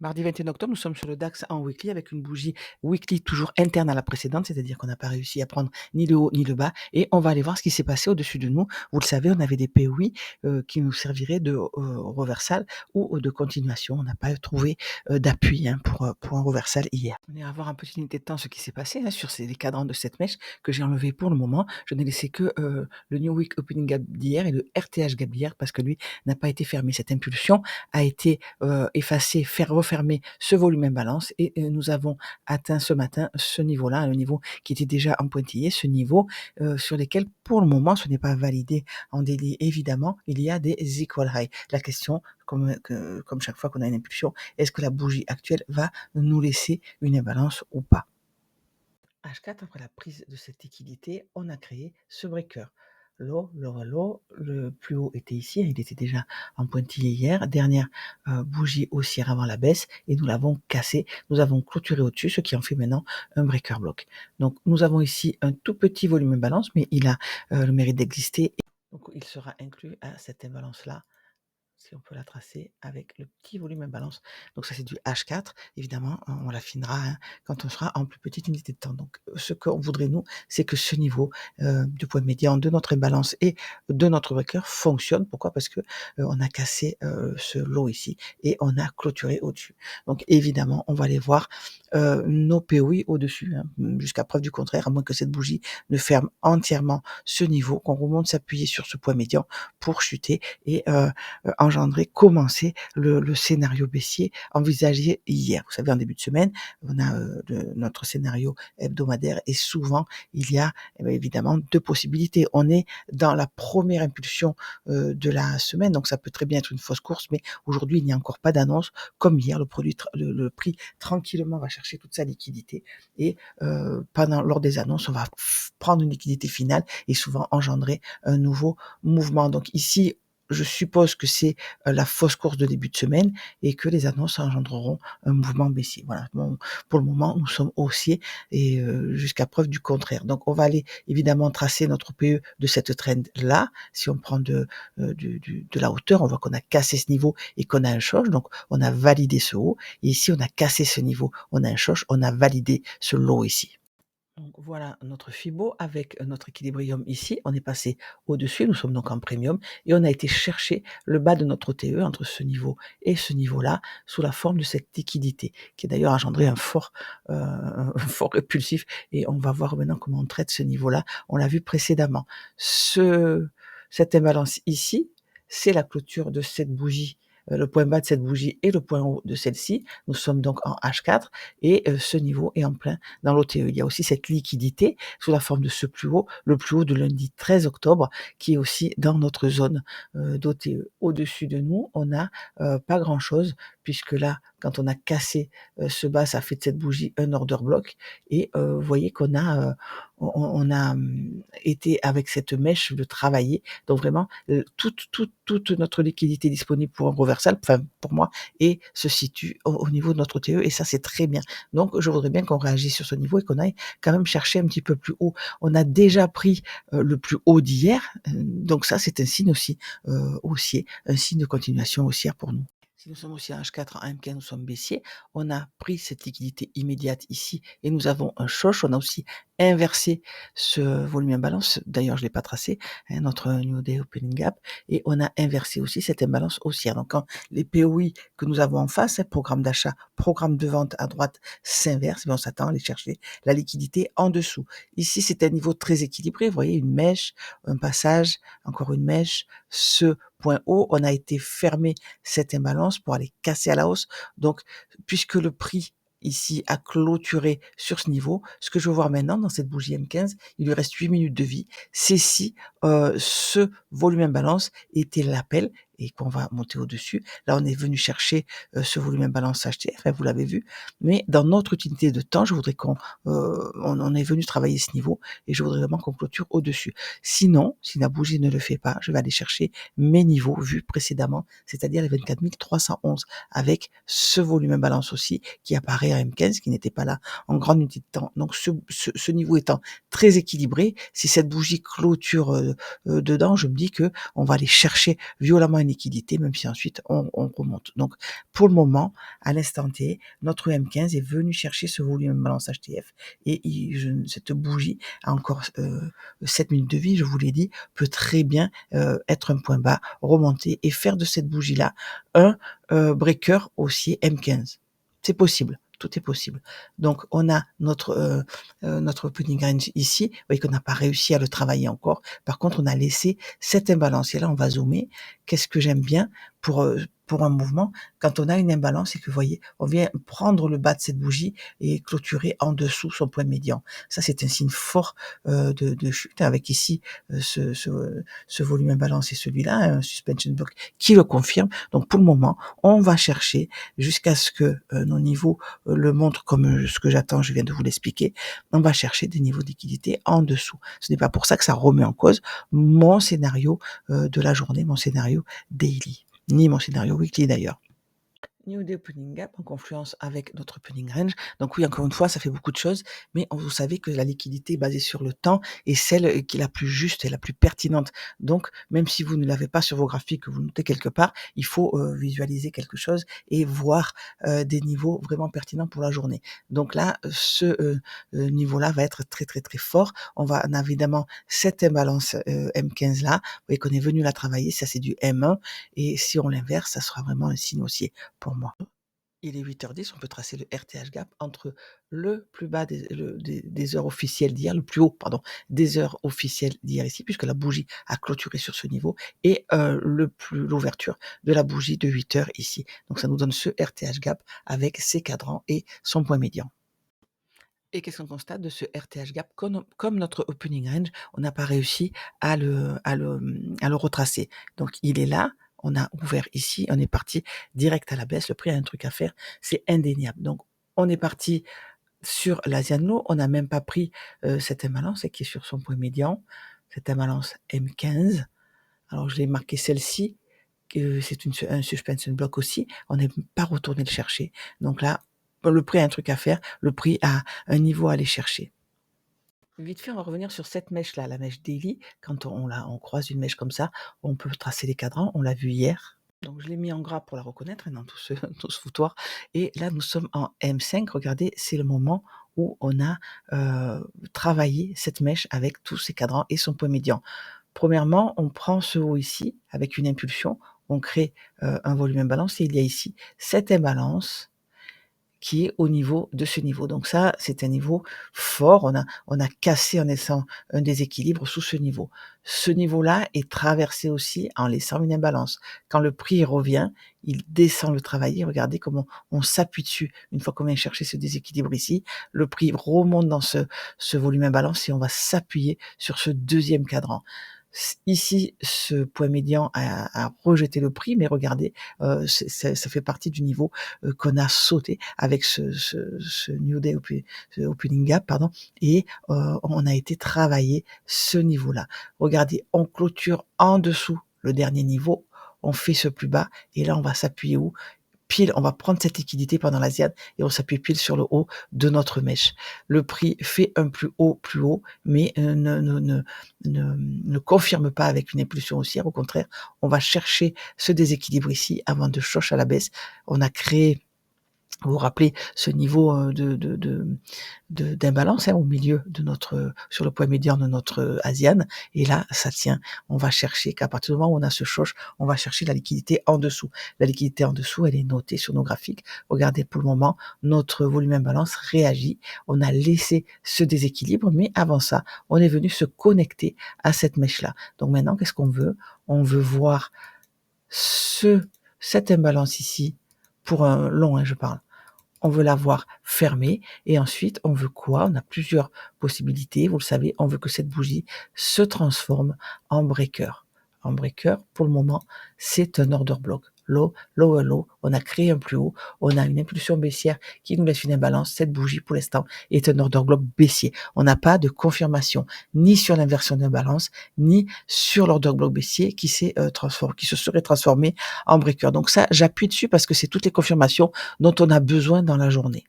Mardi 21 octobre, nous sommes sur le DAX en weekly avec une bougie weekly toujours interne à la précédente, c'est-à-dire qu'on n'a pas réussi à prendre ni le haut ni le bas et on va aller voir ce qui s'est passé au-dessus de nous. Vous le savez, on avait des POI qui nous serviraient de reversal ou de continuation. On n'a pas trouvé d'appui pour un reversal hier. On est à voir un petit unité de temps ce qui s'est passé sur les cadrans de cette mèche que j'ai enlevé pour le moment. Je n'ai laissé que le New Week Opening Gap d'hier et le RTH Gap d'hier parce que lui n'a pas été fermé. Cette impulsion a été effacée, faire refermer ce volume imbalance et nous avons atteint ce matin ce niveau-là, le niveau qui était déjà en pointillé, ce niveau sur lesquels pour le moment ce n'est pas validé en daily évidemment, il y a des equal high. La question comme chaque fois qu'on a une impulsion, est-ce que la bougie actuelle va nous laisser une imbalance ou pas? H4, après la prise de cette liquidité, on a créé ce breaker. Low, lower low, le plus haut était ici, il était déjà en pointillé hier, dernière bougie haussière avant la baisse, et nous l'avons cassé, nous avons clôturé au-dessus, ce qui en fait maintenant un breaker block. Donc nous avons ici un tout petit volume imbalance, mais il a le mérite d'exister, donc il sera inclus à cette imbalance-là, si on peut la tracer avec le petit volume imbalance. Donc ça c'est du H4, évidemment, on l'affinera quand on sera en plus petite unité de temps. Donc ce qu'on voudrait nous, c'est que ce niveau du point médian de notre imbalance et de notre breaker fonctionne. Pourquoi? Parce que on a cassé ce lot ici et on a clôturé au-dessus. Donc évidemment, on va aller voir nos POI au-dessus, jusqu'à preuve du contraire, à moins que cette bougie ne ferme entièrement ce niveau, qu'on remonte s'appuyer sur ce point médian pour chuter et engendrer, commencer le scénario baissier envisagé hier. Vous savez, en début de semaine, on a notre scénario hebdomadaire et souvent, il y a évidemment deux possibilités. On est dans la première impulsion de la semaine, donc ça peut très bien être une fausse course, mais aujourd'hui, il n'y a encore pas d'annonce. Comme hier, le prix tranquillement va chercher toute sa liquidité et lors des annonces, on va prendre une liquidité finale et souvent engendrer un nouveau mouvement. Donc ici, je suppose que c'est la fausse course de début de semaine et que les annonces engendreront un mouvement baissier. Voilà, bon, pour le moment, nous sommes haussiers et jusqu'à preuve du contraire. Donc, on va aller évidemment tracer notre PE de cette trend-là. Si on prend de la hauteur, on voit qu'on a cassé ce niveau et qu'on a un choc. Donc, on a validé ce haut. Et ici, on a cassé ce niveau, on a un choc, on a validé ce low ici. Donc voilà notre Fibo avec notre équilibrium ici. On est passé au-dessus, nous sommes donc en premium et on a été chercher le bas de notre TE entre ce niveau et ce niveau-là sous la forme de cette liquidité qui a d'ailleurs engendré un fort répulsif et on va voir maintenant comment on traite ce niveau-là. On l'a vu précédemment. Cette imbalance ici, c'est la clôture de cette bougie, le point bas de cette bougie et le point haut de celle-ci. Nous sommes donc en H4 et ce niveau est en plein dans l'OTE. Il y a aussi cette liquidité sous la forme de ce plus haut, le plus haut de lundi 13 octobre, qui est aussi dans notre zone d'OTE. Au-dessus de nous, on n'a pas grand-chose, puisque là, quand on a cassé ce bas, ça fait de cette bougie un order block. Et vous voyez qu'on a, on a été avec cette mèche de travailler. Donc vraiment, toute notre liquidité disponible pour un reversal, enfin pour moi, et se situe au niveau de notre OTE. Et ça, c'est très bien. Donc, je voudrais bien qu'on réagisse sur ce niveau et qu'on aille quand même chercher un petit peu plus haut. On a déjà pris le plus haut d'hier, donc ça, c'est un signe aussi haussier, un signe de continuation haussière pour nous. Si nous sommes aussi à H4, en M15, nous sommes baissiers. On a pris cette liquidité immédiate ici et nous avons un choc. On a aussi inversé ce volume imbalance. D'ailleurs, je ne l'ai pas tracé, notre New Day Opening Gap. Et on a inversé aussi cette imbalance haussière. Donc, quand les POI que nous avons en face, programme d'achat, programme de vente à droite, s'inversent, on s'attend à aller chercher la liquidité en dessous. Ici, c'est un niveau très équilibré. Vous voyez, une mèche, un passage, encore une mèche, ce point haut, on a été fermé cette imbalance pour aller casser à la hausse. Donc, puisque le prix ici a clôturé sur ce niveau, ce que je veux voir maintenant dans cette bougie M15, il lui reste 8 minutes de vie, c'est si ce volume imbalance était l'appel et qu'on va monter au-dessus. Là, on est venu chercher ce volume imbalance HTF, vous l'avez vu, mais dans notre utilité de temps, je voudrais on est venu travailler ce niveau et je voudrais vraiment qu'on clôture au-dessus. Sinon, si la bougie ne le fait pas, je vais aller chercher mes niveaux vus précédemment, c'est-à-dire les 24 311, avec ce volume imbalance aussi qui apparaît à M15, qui n'était pas là en grande unité de temps. Donc ce niveau étant très équilibré, si cette bougie clôture dedans, je me dis que on va aller chercher violemment une liquidité, même si ensuite on remonte. Donc, pour le moment, à l'instant T, notre M15 est venu chercher ce volume balance HTF et cette bougie a encore 7 minutes de vie, je vous l'ai dit, peut très bien être un point bas, remonter et faire de cette bougie-là un breaker haussier M15. C'est possible. Tout est possible. Donc, on a notre opening range ici. Vous voyez qu'on n'a pas réussi à le travailler encore. Par contre, on a laissé cette imbalance. Et là, on va zoomer. Qu'est-ce que j'aime bien pour un mouvement? Quand on a une imbalance et que, vous voyez, on vient prendre le bas de cette bougie et clôturer en dessous son point médian. Ça, c'est un signe fort de chute, avec ici ce volume imbalance et celui-là, un suspension block qui le confirme. Donc, pour le moment, on va chercher jusqu'à ce que nos niveaux le montrent comme ce que j'attends, je viens de vous l'expliquer. On va chercher des niveaux de liquidité en dessous. Ce n'est pas pour ça que ça remet en cause mon scénario de la journée, mon scénario daily, ni mon scénario weekly d'ailleurs. New Day Opening Gap en confluence avec notre Opening Range. Donc oui, encore une fois, ça fait beaucoup de choses, mais vous savez que la liquidité basée sur le temps est celle qui est la plus juste et la plus pertinente. Donc, même si vous ne l'avez pas sur vos graphiques, que vous notez quelque part, il faut visualiser quelque chose et voir des niveaux vraiment pertinents pour la journée. Donc là, ce niveau-là va être très très très fort. On a évidemment cette imbalance M15 là. Vous voyez qu'on est venu la travailler, ça c'est du M1, et si on l'inverse, ça sera vraiment un signe haussier pour moi. Il est 8h10, on peut tracer le RTH gap entre le plus bas des heures officielles d'hier, le plus haut, pardon, des heures officielles d'hier ici, puisque la bougie a clôturé sur ce niveau, et l'ouverture de la bougie de 8h ici. Donc ça nous donne ce RTH gap avec ses cadrans et son point médian. Et qu'est-ce qu'on constate de ce RTH gap? Comme notre opening range, on n'a pas réussi à le retracer. Donc il est là, on a ouvert ici, on est parti direct à la baisse. Le prix a un truc à faire, c'est indéniable. Donc on est parti sur l'Asian Low, on n'a même pas pris cette imbalance qui est sur son point médian, cette imbalance M15. Alors je l'ai marqué celle-ci, que c'est un suspension block aussi. On n'est pas retourné le chercher. Donc là, le prix a un truc à faire, le prix a un niveau à aller chercher. Vite fait, on va revenir sur cette mèche-là, la mèche daily. Quand on croise une mèche comme ça, on peut tracer les cadrans, on l'a vu hier. Donc je l'ai mis en gras pour la reconnaître, dans tout ce foutoir. Et là, nous sommes en M5. Regardez, c'est le moment où on a travaillé cette mèche avec tous ses cadrans et son point médian. Premièrement, on prend ce haut ici avec une impulsion, on crée un volume imbalance et il y a ici cette imbalance qui est au niveau de ce niveau. Donc ça, c'est un niveau fort. On a cassé en laissant un déséquilibre sous ce niveau. Ce niveau-là est traversé aussi en laissant une imbalance. Quand le prix revient, il descend le travailler. Regardez comment on s'appuie dessus. Une fois qu'on vient chercher ce déséquilibre ici, le prix remonte dans ce volume imbalance et on va s'appuyer sur ce deuxième cadran. Ici, ce point médian a rejeté le prix, mais regardez, ça fait partie du niveau qu'on a sauté avec ce New Day Opening Gap, pardon, et on a été travailler ce niveau-là. Regardez, on clôture en dessous le dernier niveau, on fait ce plus bas, et là on va s'appuyer où? Pile, on va prendre cette liquidité pendant l'Asian et on s'appuie pile sur le haut de notre mèche. Le prix fait un plus haut, mais ne confirme pas avec une impulsion haussière. Au contraire, on va chercher ce déséquilibre ici avant de choche à la baisse. On a créé, vous vous rappelez, ce niveau d'imbalance au milieu de sur le point médian de notre Asian, et là ça tient. On va chercher qu'à partir du moment où on a ce choche, on va chercher la liquidité en dessous. La liquidité en dessous, elle est notée sur nos graphiques. Regardez, pour le moment, notre volume imbalance réagit. On a laissé ce déséquilibre, mais avant ça, on est venu se connecter à cette mèche-là. Donc maintenant, qu'est-ce qu'on veut? On veut voir cette imbalance ici, pour un long, je parle. On veut la voir fermée et ensuite on veut quoi? On a plusieurs possibilités, vous le savez, on veut que cette bougie se transforme en breaker. En breaker, pour le moment, c'est un order block. Low, lower low, on a créé un plus haut, on a une impulsion baissière qui nous laisse une imbalance. Cette bougie, pour l'instant, est un order block baissier. On n'a pas de confirmation ni sur l'inversion d'imbalance, ni sur l'order block baissier qui se serait transformé en breaker. Donc ça, j'appuie dessus parce que c'est toutes les confirmations dont on a besoin dans la journée.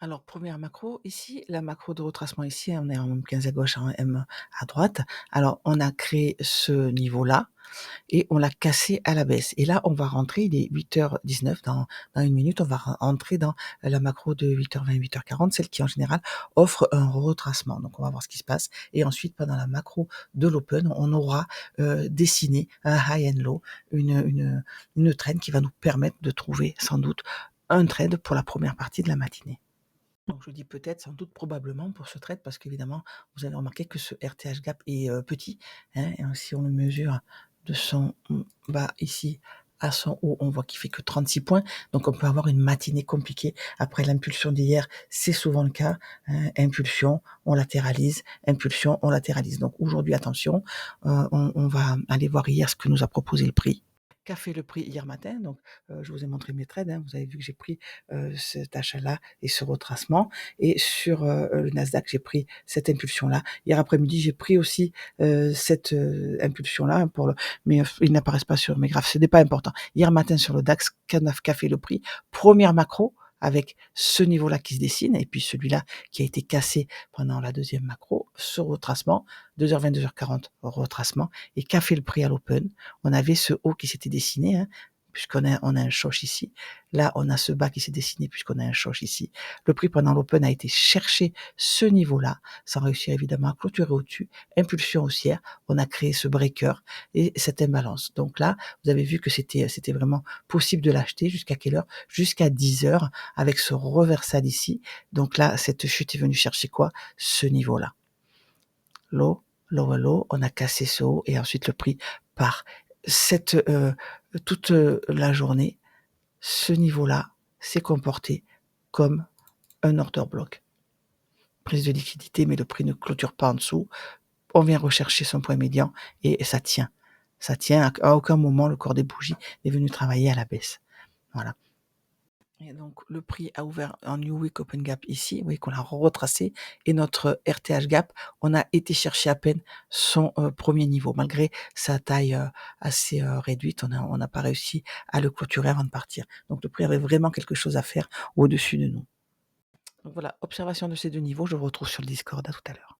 Alors, première macro, ici, la macro de retracement ici, on est en M15 à gauche, en M à droite. Alors, on a créé ce niveau-là et on l'a cassé à la baisse. Et là, on va rentrer, il est 8h19, dans 1 minute, on va rentrer dans la macro de 8h20, 8h40, celle qui en général offre un retracement. Donc, on va voir ce qui se passe. Et ensuite, pendant la macro de l'open, on aura dessiné un high and low, une trend qui va nous permettre de trouver sans doute un trade pour la première partie de la matinée. Donc je dis peut-être, sans doute, probablement pour ce trade parce qu'évidemment, vous avez remarqué que ce RTH gap est petit, hein, et si on le mesure de son bas ici à son haut, on voit qu'il fait que 36 points. Donc on peut avoir une matinée compliquée après l'impulsion d'hier. C'est souvent le cas, hein, impulsion, on latéralise, impulsion, on latéralise. Donc aujourd'hui, attention, on va aller voir hier ce que nous a proposé le prix. Qu'a fait le prix hier matin? Donc, je vous ai montré mes trades, hein. Vous avez vu que j'ai pris cet achat-là et ce retracement. Et sur le Nasdaq, j'ai pris cette impulsion-là. Hier après-midi, j'ai pris aussi cette impulsion-là, hein, mais ils n'apparaissent pas sur mes graphes. Ce n'est pas important. Hier matin, sur le DAX, qu'a fait le prix? Première macro avec ce niveau-là qui se dessine et puis celui-là qui a été cassé pendant la deuxième macro, ce retracement, 2h20, 2h40, retracement. Et qu'a fait le prix à l'open? On avait ce haut qui s'était dessiné, hein, puisqu'on a un choc ici. Là, on a ce bas qui s'est dessiné puisqu'on a un choc ici. Le prix pendant l'open a été chercher ce niveau-là, sans réussir évidemment à clôturer au-dessus. Impulsion haussière, on a créé ce breaker et cette imbalance. Donc là, vous avez vu que c'était vraiment possible de l'acheter. Jusqu'à quelle heure? Jusqu'à 10h avec ce reversal ici. Donc là, cette chute est venue chercher quoi? Ce niveau-là. Low, lower low, on a cassé ce haut et ensuite le prix part. Toute la journée, ce niveau-là s'est comporté comme un order block. Prise de liquidité, mais le prix ne clôture pas en dessous. On vient rechercher son point médian et ça tient. Ça tient, à aucun moment le corps des bougies est venu travailler à la baisse. Voilà. Et donc, le prix a ouvert un New Week Open Gap ici, vous voyez qu'on l'a retracé, et notre RTH Gap, on a été chercher à peine son premier niveau, malgré sa taille assez réduite, on n'a pas réussi à le clôturer avant de partir. Donc, le prix avait vraiment quelque chose à faire au-dessus de nous. Donc voilà, observation de ces deux niveaux, je vous retrouve sur le Discord, à tout à l'heure.